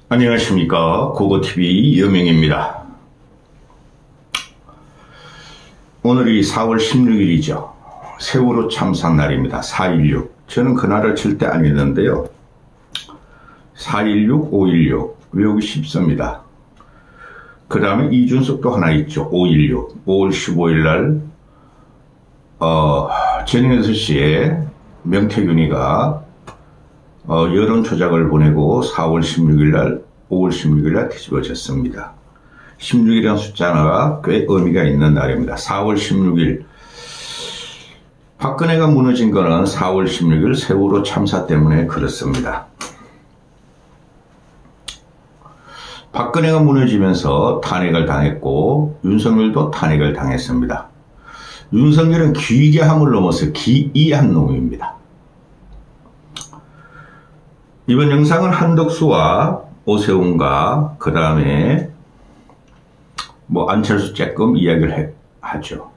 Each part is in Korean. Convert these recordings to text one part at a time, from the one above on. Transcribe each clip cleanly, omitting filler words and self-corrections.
안녕하십니까. 고고TV 여명입니다. 오늘이 4월 16일이죠. 세월호 참사 날입니다. 4.16. 저는 그날을 절대 안 했는데요. 4.16, 5.16 외우기 쉽습니다. 그 다음에 이준석도 하나 있죠. 5.16. 5월 15일 날 저녁 6시에 명태균이가 여론 조작을 보내고 4월 16일 날, 5월 16일 날 뒤집어졌습니다. 16이라는 숫자가 꽤 의미가 있는 날입니다. 4월 16일. 박근혜가 무너진 거는 4월 16일 세월호 참사 때문에 그렇습니다. 박근혜가 무너지면서 탄핵을 당했고 윤석열도 탄핵을 당했습니다. 윤석열은 기괴함을 넘어서 기이한 놈입니다. 이번 영상은 한덕수와 오세훈과 그 다음에 안철수 쬐끔 이야기를 하죠.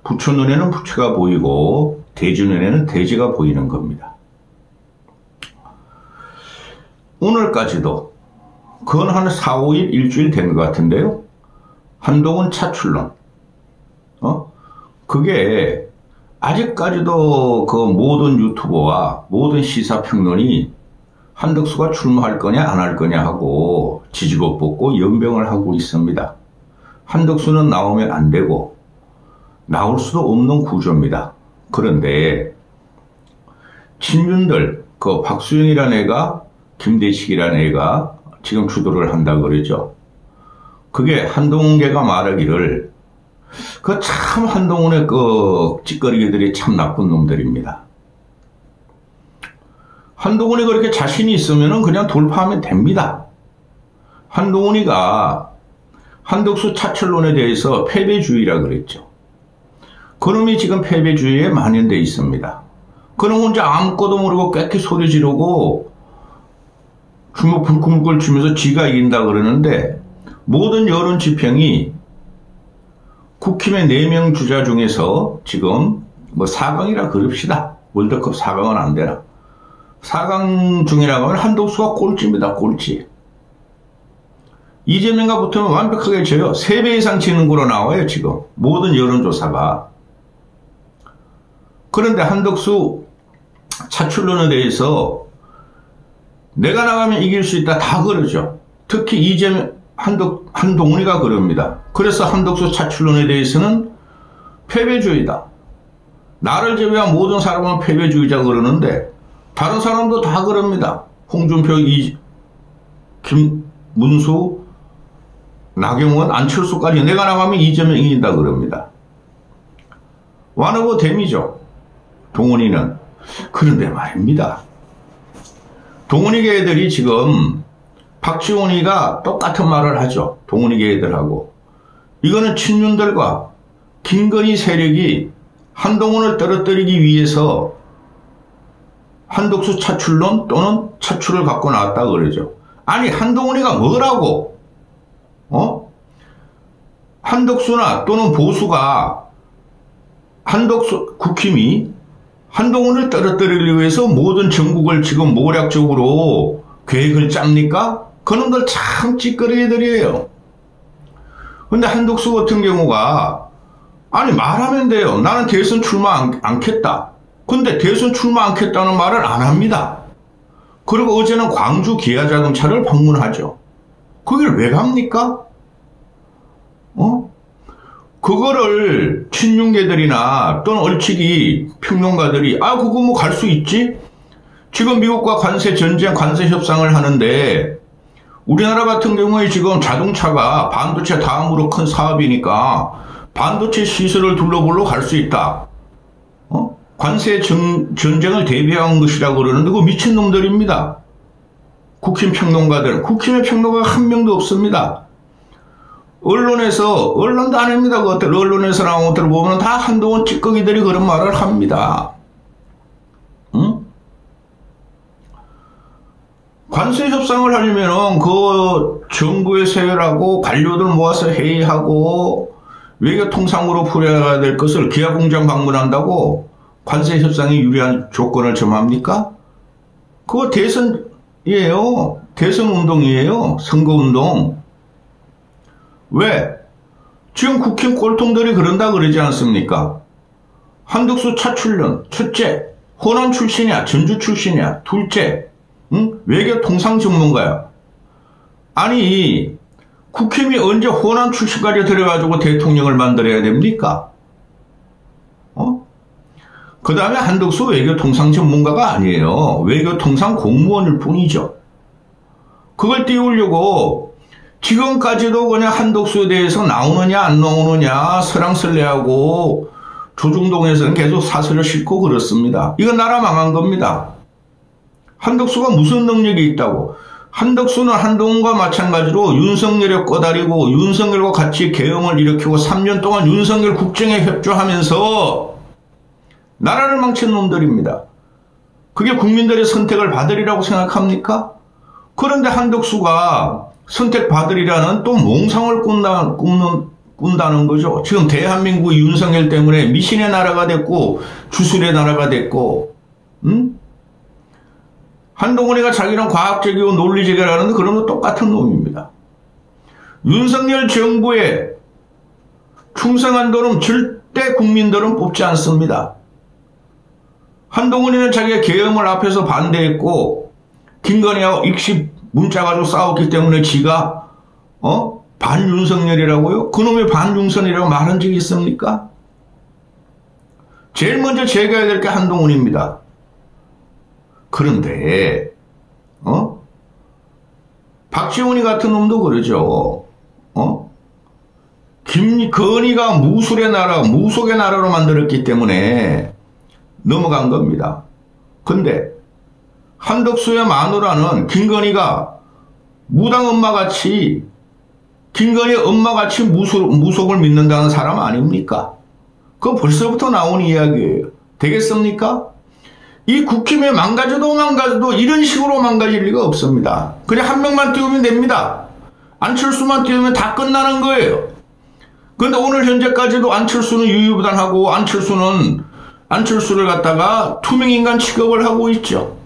부처 눈에는 부처가 보이고 대주 눈에는 대지가 보이는 겁니다. 오늘까지도 그건 한 4, 5일 일주일 된 것 같은데요. 한동훈 차출론 그게 아직까지도 그 모든 유튜버와 모든 시사평론이 한덕수가 출마할 거냐 안 할 거냐 하고 지지고 뽑고 연병을 하고 있습니다. 한덕수는 나오면 안 되고 나올 수도 없는 구조입니다. 그런데 친윤들 그 박수영이라는 애가 김대식이라는 애가 지금 주도를 한다 그러죠. 그게 한동훈계가 말하기를 그 참 한동훈의 그 찌꺼리개들이 참 나쁜 놈들입니다. 한동훈이 그렇게 자신이 있으면 그냥 돌파하면 됩니다. 한동훈이가 한덕수 차출론에 대해서 패배주의라 그랬죠. 그놈이 지금 패배주의에 만연되어 있습니다. 그놈 혼자 아무것도 모르고 꽥꽥 소리 지르고 주먹 불끈불끈 치면서 지가 이긴다 그러는데 모든 여론 지평이 국힘의 4명 주자 중에서 지금 4강이라 그럽시다. 월드컵 4강은 안 되나. 4강 중이라고 하면 한덕수가 꼴찌입니다. 꼴찌. 이재명과 붙으면 완벽하게 져요. 3배 이상 지는 거로 나와요. 지금 모든 여론조사가. 그런데 한덕수 차출론에 대해서 내가 나가면 이길 수 있다 다 그러죠. 특히 이재명 한동훈이가 그럽니다. 그래서 한덕수 차출론에 대해서는 패배주의다. 나를 제외한 모든 사람은 패배주의자 그러는데 다른 사람도 다 그럽니다. 홍준표, 김문수, 나경원, 안철수까지 내가 나가면 이재명 이긴다 그럽니다. one of them이죠. 동훈이는. 그런데 말입니다. 동훈이계 애들이 지금 박지원이가 똑같은 말을 하죠. 동훈이계 애들하고. 이거는 친윤들과 김건희 세력이 한동훈을 떨어뜨리기 위해서 한덕수 차출론 또는 차출을 갖고 나왔다 그러죠. 아니 한동훈이가 뭐라고? 한덕수나 또는 보수가 국힘이 한동훈을 떨어뜨리기 위해서 모든 전국을 지금 모략적으로 계획을 짭니까? 그놈들 참 찌끄레기들이에요. 근데 한덕수 같은 경우가 아니 말하면 돼요. 나는 대선 출마 않겠다. 근데 대선 출마 않겠다는 말을 안 합니다. 그리고 어제는 광주 기아자동차를 방문하죠. 거기를 왜 갑니까? 그거를 친윤계들이나 또는 얼치기 평론가들이 그거 갈 수 있지? 지금 미국과 관세 전쟁, 관세 협상을 하는데 우리나라 같은 경우에 지금 자동차가 반도체 다음으로 큰 사업이니까 반도체 시설을 둘러보러 갈 수 있다. 관세 전쟁을 대비한 것이라고 그러는데 그거 미친놈들입니다. 국힘 평론가들은. 국힘의 평론가가 한 명도 없습니다. 언론도 안 합니다. 그것들. 언론에서 나온 것들을 보면 다 한동훈 찌꺼기들이 그런 말을 합니다. 관세 협상을 하려면은 그 정부의 세율하고 관료들 모아서 회의하고 외교통상으로 풀어야 될 것을 기아공장 방문한다고 관세 협상에 유리한 조건을 정합니까? 그거 대선 대선 운동이에요. 선거 운동. 왜? 지금 국힘 꼴통들이 그런다 그러지 않습니까? 한덕수 차출론. 첫째, 호남 출신이야, 전주 출신이야. 둘째, 외교 통상 전문가야. 아니, 국힘이 언제 호남 출신까지 들여가지고 대통령을 만들어야 됩니까? 그 다음에 한덕수 외교 통상 전문가가 아니에요. 외교 통상 공무원일 뿐이죠. 그걸 띄우려고 지금까지도 그냥 한덕수에 대해서 나오느냐 안 나오느냐 설랑설레하고 조중동에서는 계속 사설을 싣고 그렇습니다. 이건 나라 망한 겁니다. 한덕수가 무슨 능력이 있다고. 한덕수는 한동훈과 마찬가지로 윤석열에 꺼다리고 윤석열과 같이 계엄을 일으키고 3년 동안 윤석열 국정에 협조하면서 나라를 망친 놈들입니다. 그게 국민들의 선택을 받으리라고 생각합니까? 그런데 한덕수가 선택받으리라는 또 몽상을 꾼다는 거죠. 지금 대한민국 윤석열 때문에 미신의 나라가 됐고 주술의 나라가 됐고 한동훈이가 자기는 과학적이고 논리적이라는데 그러면 똑같은 놈입니다. 윤석열 정부에 충성한 놈은 절대 국민들은 뽑지 않습니다. 한동훈이는 자기가 계엄을 앞에서 반대했고 김건희하고 익십 문자 가지고 싸웠기 때문에 지가 반윤석열이라고요? 그놈의 반윤선이라고 말한 적이 있습니까? 제일 먼저 제거해야 될 게 한동훈입니다. 그런데 박지원이 같은 놈도 그러죠. 김건희가 무술의 나라, 무속의 나라로 만들었기 때문에 넘어간 겁니다. 근데 한덕수의 마누라는 김건희가 무당 엄마같이 김건희 엄마같이 무속을 믿는다는 사람 아닙니까? 그거 벌써부터 나온 이야기예요. 되겠습니까? 이 국힘에 망가져도 이런 식으로 망가질 리가 없습니다. 그냥 한 명만 띄우면 됩니다. 안철수만 띄우면 다 끝나는 거예요. 그런데 오늘 현재까지도 안철수는 유유부단하고 안철수를 갖다가 투명인간 취급을 하고 있죠.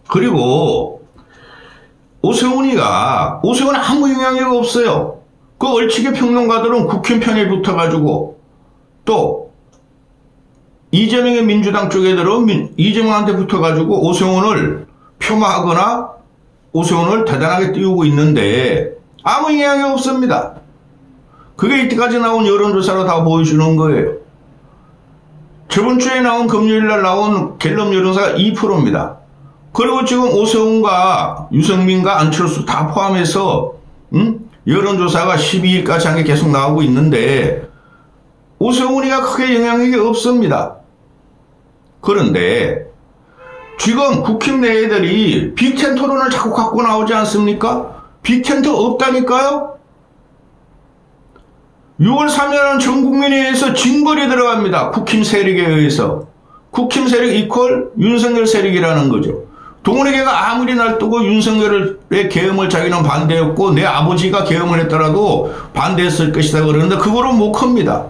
그리고 오세훈은 아무 영향이 없어요. 그 얼치기 평론가들은 국힘 편에 붙어가지고 또 이재명의 민주당 쪽에들은 이재명한테 붙어가지고 오세훈을 폄하하거나 오세훈을 대단하게 띄우고 있는데 아무 영향이 없습니다. 그게 이때까지 나온 여론조사로 다 보여주는 거예요. 저번 주에 나온 금요일날 나온 갤럽 여론조사가 2%입니다. 그리고 지금 오세훈과 유승민과 안철수 다 포함해서 여론조사가 12일까지 한 게 계속 나오고 있는데 오세훈이가 크게 영향력이 없습니다. 그런데 지금 국힘 내 애들이 빅텐 토론을 자꾸 갖고 나오지 않습니까? 빅텐트 없다니까요? 6월 3일은 전국민회의에서 징벌이 들어갑니다. 국힘 세력에 의해서. 국힘 세력 이퀄 윤석열 세력이라는 거죠. 동훈이가 아무리 날뛰고 윤석열의 계엄을 자기는 반대했고 내 아버지가 계엄을 했더라도 반대했을 것이다 그러는데 그거로 못 큽니다.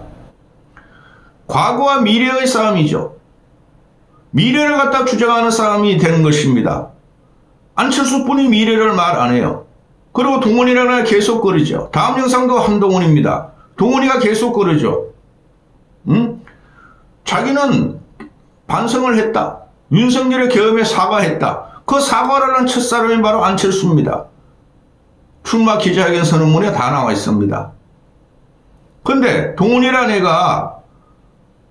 과거와 미래의 싸움이죠. 미래를 갖다 주장하는 싸움이 되는 것입니다. 안철수뿐이 미래를 말 안 해요. 그리고 동훈이라는 계속 거리죠. 다음 영상도 한동훈입니다. 동훈이가 계속 그러죠. 자기는 반성을 했다. 윤석열의 계엄에 사과했다. 그 사과를 한 첫사람이 바로 안철수입니다. 출마 기자회견 선언문에 다 나와 있습니다. 근데 동훈이라는 애가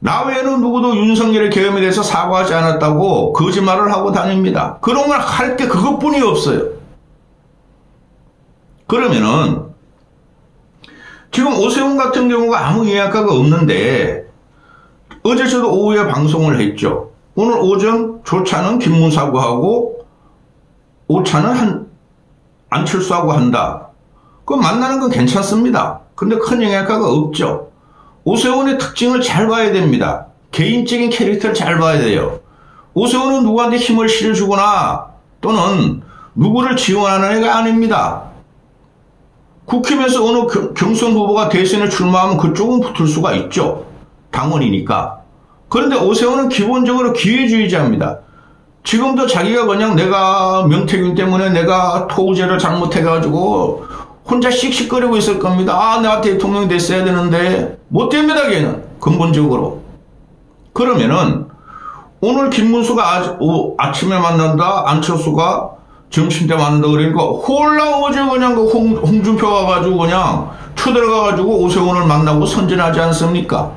나 외에는 누구도 윤석열의 계엄에 대해서 사과하지 않았다고 거짓말을 하고 다닙니다. 그런 걸 할 게 그것뿐이 없어요. 그러면은 지금 오세훈 같은 경우가 아무 영향가가 없는데 어제 저도 오후에 방송을 했죠. 오늘 오전 조차는 김문사하고 오차는 안철수하고 한다. 그 만나는 건 괜찮습니다. 근데 큰 영향가가 없죠. 오세훈의 특징을 잘 봐야 됩니다. 개인적인 캐릭터를 잘 봐야 돼요. 오세훈은 누구한테 힘을 실어주거나 또는 누구를 지원하는 애가 아닙니다. 국힘에서 어느 경선 후보가 대선에 출마하면 그쪽은 붙을 수가 있죠. 당원이니까. 그런데 오세훈은 기본적으로 기회주의자입니다. 지금도 자기가 그냥 내가 명태균 때문에 내가 토우제를 잘못해가지고 혼자 씩씩거리고 있을 겁니다. 아, 내가 대통령이 됐어야 되는데. 못 됩니다, 걔는. 근본적으로. 그러면은 오늘 김문수가 아침에 만난다, 안철수가 점심때 만난다 그러니까 홀라 어제 그냥 그 홍준표 가가지고 그냥 쳐들어가가지고 오세훈을 만나고 선전하지 않습니까?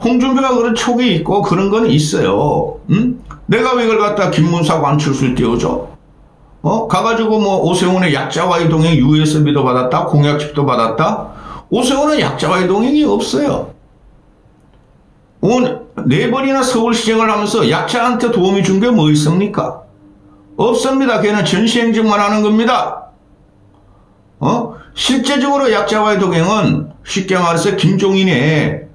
홍준표가 그런 촉이 있고 그런 건 있어요. 응? 내가 왜 이걸 갖다 김문수하고 안철수를 띄워줘? 가가지고 뭐 오세훈의 약자와의 동행 USB도 받았다, 공약집도 받았다. 오세훈은 약자와의 동행이 없어요. 4번이나 서울시장을 하면서 약자한테 도움이 준 게 뭐 있습니까? 없습니다. 걔는 전시행정만 하는 겁니다. 실제적으로 약자와의 동행은 쉽게 말해서 김종인의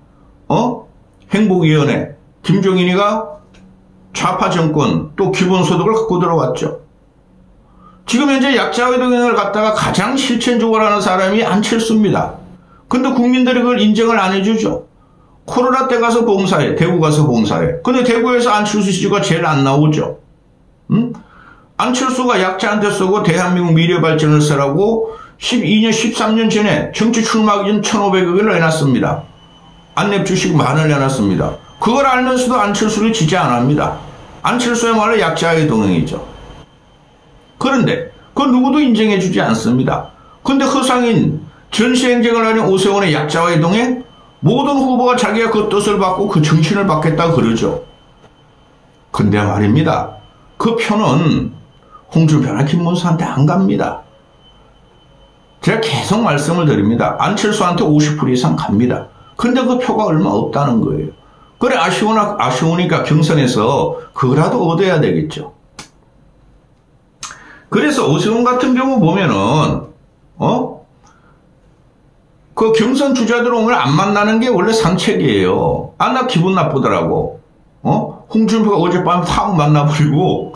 행복위원회, 김종인이가 좌파 정권 또 기본소득을 갖고 들어왔죠. 지금 현재 약자와의 동행을 갖다가 가장 실천적으로 하는 사람이 안철수입니다. 근데 국민들이 그걸 인정을 안 해주죠. 코로나 때 가서 봉사해, 대구 가서 봉사해. 근데 대구에서 안철수 지지가 제일 안 나오죠. 응? 안철수가 약자한테 쓰고 대한민국 미래 발전을 쓰라고 12년, 13년 전에 정치 출마하기 전 1,500억을 내놨습니다. 안랩 주식 만을 내놨습니다. 그걸 알면서도 안철수를 지지 안 합니다. 안철수야말로 약자의 동행이죠. 그런데 그 누구도 인정해주지 않습니다. 근데 허상인 전시행정을 하는 오세훈의 약자와의 동행, 모든 후보가 자기가 그 뜻을 받고 그 정신을 받겠다고 그러죠. 근데 말입니다. 그 표는 홍준표나 김문수한테 안 갑니다. 제가 계속 말씀을 드립니다. 안철수한테 50% 이상 갑니다. 근데 그 표가 얼마 없다는 거예요. 그래 아쉬우니까 경선에서 그거라도 얻어야 되겠죠. 그래서 오세훈 같은 경우 보면은 그 경선 주자들 오늘 안 만나는 게 원래 상책이에요. 아, 나 기분 나쁘더라고. 홍준표가 어젯밤에 탁 만나버리고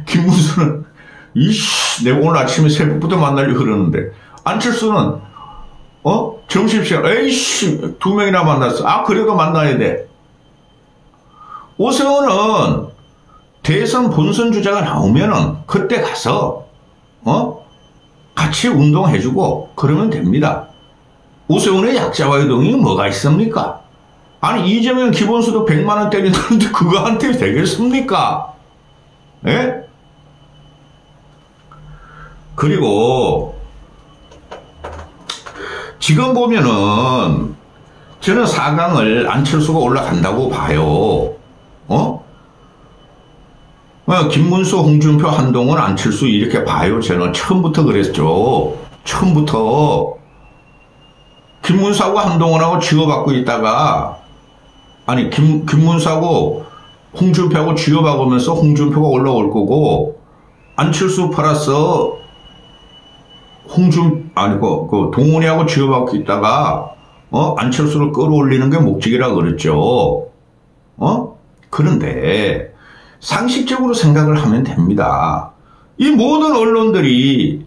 김문수는 내가 오늘 아침에 새벽부터 만나려고 그러는데 안철수는 점심시간 에이씨 2명이나 만났어. 아, 그래도 만나야 돼. 오세훈은 대선 본선 주자가 나오면은 그때 가서 같이 운동해주고 그러면 됩니다. 오세훈의 약자와의 동행이 뭐가 있습니까? 아니 이재명 기본소득 100만 원 때리는데 그거한테 되겠습니까? 예? 그리고 지금 보면은 저는 4강을 안철수가 올라간다고 봐요. 김문수, 홍준표, 한동훈, 안철수 이렇게 봐요. 저는 처음부터 그랬죠. 처음부터 김문수하고 한동훈하고 쥐어받고 있다가 아니 김문수하고 홍준표하고 쥐어박으면서 홍준표가 올라올 거고 안철수 플러스 그 동훈이하고 쥐어박고 있다가 안철수를 끌어올리는 게 목적이라 그랬죠. 그런데 상식적으로 생각을 하면 됩니다. 이 모든 언론들이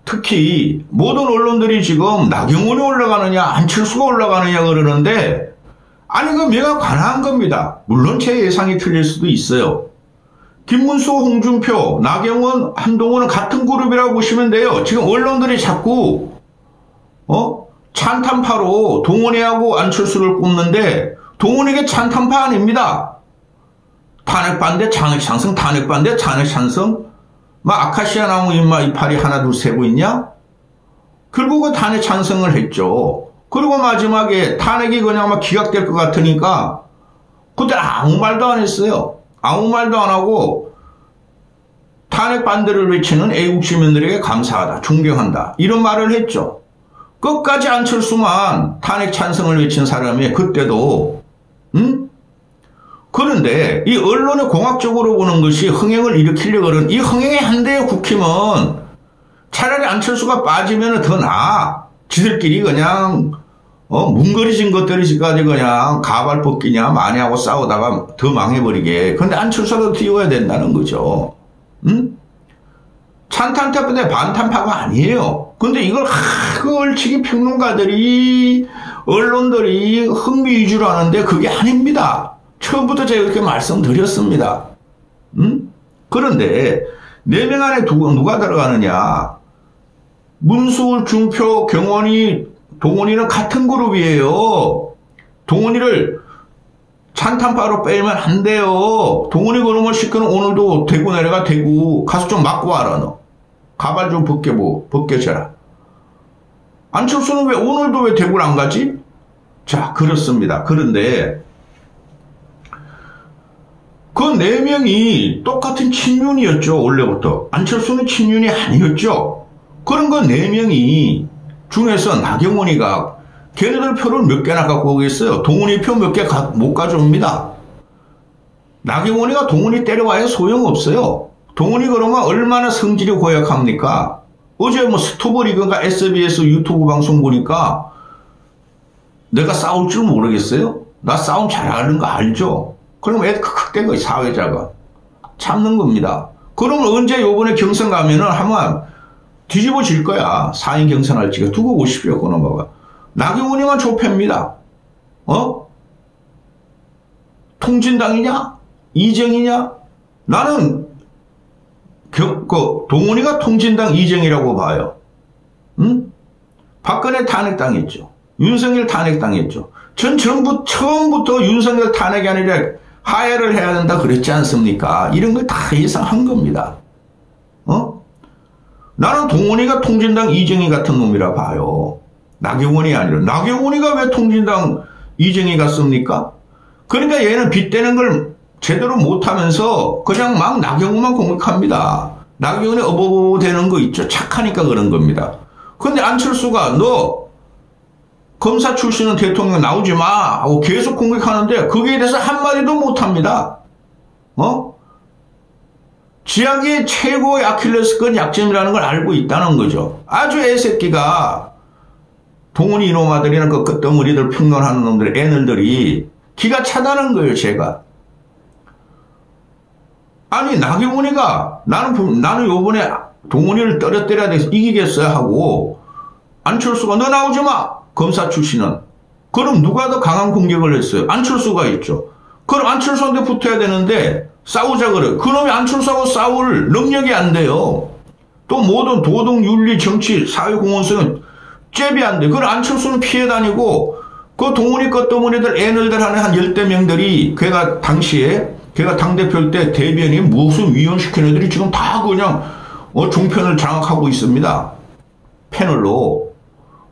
특히 모든 언론들이 지금 나경원이 올라가느냐 안철수가 올라가느냐 그러는데 아니 그 내가 관한 겁니다. 물론 제 예상이 틀릴 수도 있어요. 김문수, 홍준표, 나경원, 한동훈은 같은 그룹이라고 보시면 돼요. 지금 언론들이 자꾸 찬탄파로 동훈이하고 안철수를 꼽는데 동훈에게 찬탄파 아닙니다. 탄핵 반대, 장액 찬성, 탄핵 반대, 탄핵 찬성. 아카시아 나무 이파리 하나 둘 세고 있냐? 결국은 탄핵 찬성을 했죠. 그리고 마지막에 탄핵이 그냥 막 기각될 것 같으니까 그때 아무 말도 안 했어요. 아무 말도 안 하고 탄핵 반대를 외치는 애국 시민들에게 감사하다, 존경한다 이런 말을 했죠. 끝까지 안철수만 탄핵 찬성을 외친 사람이 그때도 그런데 이 언론의 공학적으로 보는 것이 흥행을 일으키려고 하는 이 흥행의 한 대의 국힘은 차라리 안철수가 빠지면 더 나아. 지들끼리 그냥 뭉거리진 것들이 지금까지 그냥 가발 벗기냐 많이 하고 싸우다가 더 망해버리게. 그런데 안철수가 띄워야 된다는 거죠. 찬탄파인데 반탄파가 아니에요. 근데 이걸 그 얼치기 평론가들이 언론들이 흥미 위주로 하는데 그게 아닙니다. 처음부터 제가 그렇게 말씀드렸습니다. 그런데 4명 안에 누가 들어가느냐? 문수울, 준표, 경원이, 동원이는 같은 그룹이에요. 동원이를 찬탄바로 빼면 안 돼요. 동원이 그러면 시끄는 오늘도 대구 내려가. 대구 가서 좀 맞고 와라. 너 가발 좀 벗겨져라. 안철수는 왜 오늘도 왜 대구를 안 가지? 자, 그렇습니다. 그런데 그 4명이 똑같은 친윤이었죠. 원래부터. 안철수는 친윤이 아니었죠. 그런 그 4명이 중에서 나경원이가 걔네들 표를 몇 개나 갖고 오겠어요. 동훈이 표 몇 개 못 가져옵니다. 나경원이가 동훈이 때려와야 소용없어요. 동훈이 그러면 얼마나 성질이 고약합니까? 어제 뭐 스토브리그인가 SBS 유튜브 방송 보니까 내가 싸울 줄 모르겠어요? 나 싸움 잘하는 거 알죠? 그럼 애들 크크된 거예요. 사회자가. 참는 겁니다. 그러면 언제 요번에 경선 가면은 한번 뒤집어질 거야. 4인 경선할지가. 두고 보십시오. 그놈아가. 나경원이만 조패입니다. 통진당이냐? 이정이냐? 나는 동훈이가 통진당 이정이라고 봐요. 응? 박근혜 탄핵당했죠. 윤석열 탄핵당했죠. 전 처음부터 윤석열 탄핵이 아니라 하야를 해야 된다 그랬지 않습니까? 이런 걸 다 예상한 겁니다. 나는 동훈이가 통진당 이정희 같은 놈이라 봐요. 나경원이 아니라. 나경원이가 왜 통진당 이정희 같습니까? 그러니까 얘는 빗대는 걸 제대로 못하면서 그냥 막 나경원만 공격합니다. 나경원이 어버버 되는 거 있죠. 착하니까 그런 겁니다. 근데 안철수가 너 검사 출신은 대통령 나오지 마 하고 계속 공격하는데 거기에 대해서 한마디도 못합니다. 지하기의 최고의 아킬레스건 약점이라는 걸 알고 있다는 거죠. 아주 애새끼가 동훈이 이놈아들이나 그 끝덩어리들 평론하는 놈들의 애널들이 기가 차다는 거예요. 제가. 아니 나경원이가 나는 요번에 동훈이를 떨어뜨려야 돼서 이기겠어야 하고 안철수가 너 나오지 마. 검사 출신은. 그럼 누가 더 강한 공격을 했어요? 안철수가 있죠. 그럼 안철수한테 붙어야 되는데 싸우자 그래. 그놈이 안철수하고 싸울 능력이 안 돼요. 또 모든 도덕, 윤리, 정치, 사회공헌성은 잽이 안 돼. 그럼 안철수는 피해 다니고 그 동훈이 것때문에들 애널들 하는 한 10대 명들이 걔가 당시에 걔가 당대표일 때 대변이 무슨 위원시킨 애들이 지금 다 그냥 종편을 장악하고 있습니다. 패널로.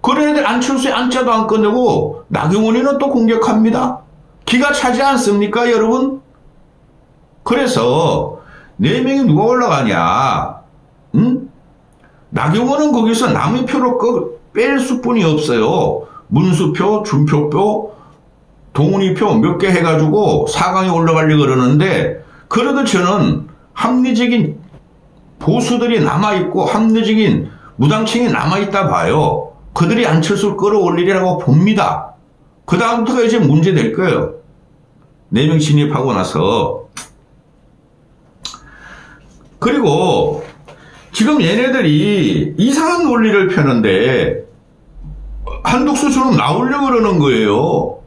그런 애들 안철수의 안자도 안 꺼내고 나경원이는 또 공격합니다. 기가 차지 않습니까 여러분? 그래서 4명이 누가 올라가냐? 응? 나경원은 거기서 남의 표를 뺄 수뿐이 없어요. 문수표, 준표표, 동훈이표 몇 개 해가지고 4강에 올라가려고 그러는데 그래도 저는 합리적인 보수들이 남아있고 합리적인 무당층이 남아있다 봐요. 그들이 안철수를 끌어올리리라고 봅니다. 그 다음부터가 이제 문제 될 거예요. 4명 진입하고 나서. 그리고 지금 얘네들이 이상한 논리를 펴는데 한독수처럼 나오려고 그러는 거예요.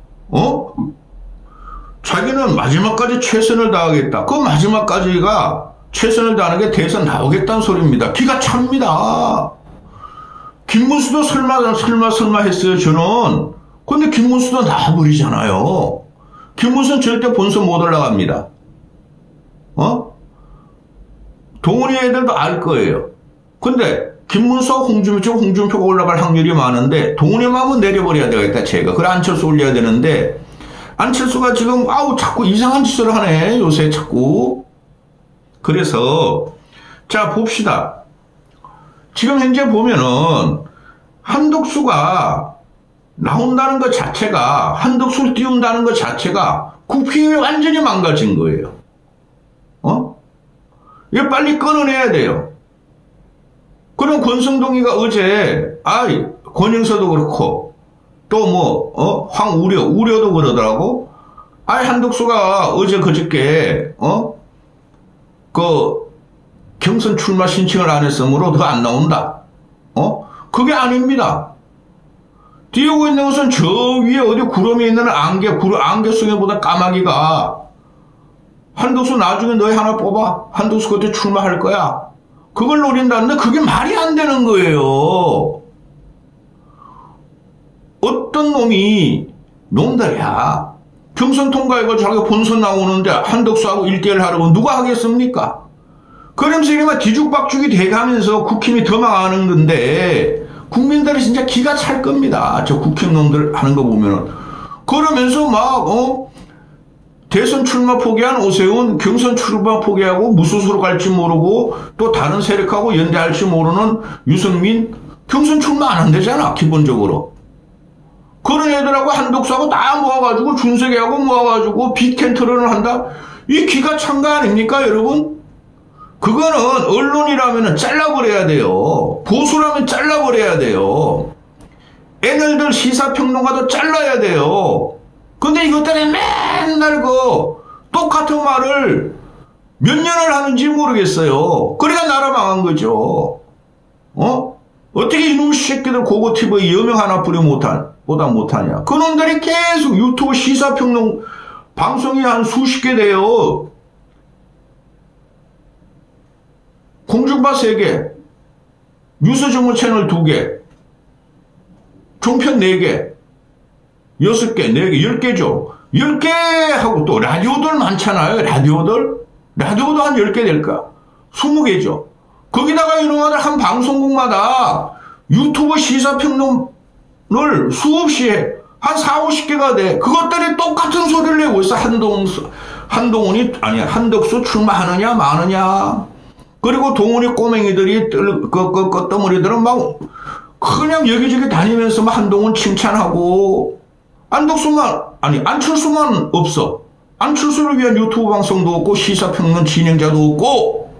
자기는 마지막까지 최선을 다하겠다. 그 마지막까지가 최선을 다하는 게 대선 나오겠다는 소리입니다. 기가 찹니다. 김문수도 설마 했어요, 저는. 근데 김문수도 나와버리잖아요. 김문수는 절대 본선 못 올라갑니다. 동훈이 애들도 알 거예요. 근데 김문수와 홍준표가 올라갈 확률이 많은데 동훈이만 하면 내려버려야 되겠다, 제가. 그래, 안철수 올려야 되는데 안철수가 지금 자꾸 이상한 짓을 하네, 요새 자꾸. 그래서 자, 봅시다. 지금 현재 보면은 한덕수가 나온다는 것 자체가, 한덕수를 띄운다는 것 자체가 국힘이 완전히 망가진 거예요. 이거 빨리 끊어내야 돼요. 그럼 권성동이가 어제, 권영서도 그렇고, 또 우려도 그러더라고. 한덕수가 어제 그저께, 경선 출마 신청을 안 했으므로 더 안 나온다. 그게 아닙니다. 띄우고 있는 것은 저 위에 어디 구름이 있는 안개 속에보다 까마귀가 한덕수 나중에 너희 하나 뽑아. 한덕수 그때 출마할 거야. 그걸 노린다는데 그게 말이 안 되는 거예요. 어떤 놈이 놈들이야. 경선 통과해가지고 자기가 본선 나오는데 한덕수하고 1대1 하려고 누가 하겠습니까? 그러면서 이러면 뒤죽박죽이 돼가면서 국힘이 더 망하는 건데 국민들이 진짜 기가 찰 겁니다. 저 국힘 놈들 하는 거 보면은. 그러면서 막 대선 출마 포기한 오세훈, 경선 출마 포기하고 무소수로 갈지 모르고 또 다른 세력하고 연대할지 모르는 유승민, 경선 출마 안 한대잖아, 기본적으로. 그런 애들하고 한덕수하고 다 모아가지고 준석이하고 모아가지고 빅텐트런을 한다? 이 기가 찬 거 아닙니까, 여러분? 그거는 언론이라면 잘라버려야 돼요. 보수라면 잘라버려야 돼요. 애널들 시사평론가도 잘라야 돼요. 근데 이것들이 맨날 똑같은 말을 몇 년을 하는지 모르겠어요. 그러니까 나라 망한 거죠. 어떻게 이놈 새끼들 고고 TV에 여명 하나 보다 못하냐. 그놈들이 계속 유튜브 시사평론 방송이 한 수십 개 돼요. 공중파 3개, 뉴스 전문 채널 2개, 종편 4개, 6개, 4개, 10개죠. 10개 하고 또 라디오들 많잖아요. 라디오도 한 10개 될까? 20개죠. 거기다가 이놈들 한 방송국마다 유튜브 시사평론을 수없이 해. 한 4, 50개가 돼. 그것들이 똑같은 소리를 내고 있어. 한덕수 출마하느냐 마느냐. 그리고 동훈이 꼬맹이들이 떠머리들은 막 그냥 여기저기 다니면서 막 한동훈 칭찬하고 안철수만 없어. 안철수를 위한 유튜브 방송도 없고 시사평론 진행자도 없고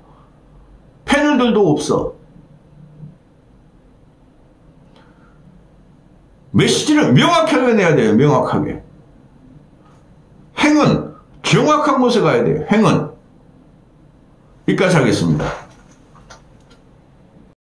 패널들도 없어. 메시지를 명확하게 내야 돼요. 명확하게. 행은 정확한 곳에 가야 돼요. 행은. 여기까지 하겠습니다.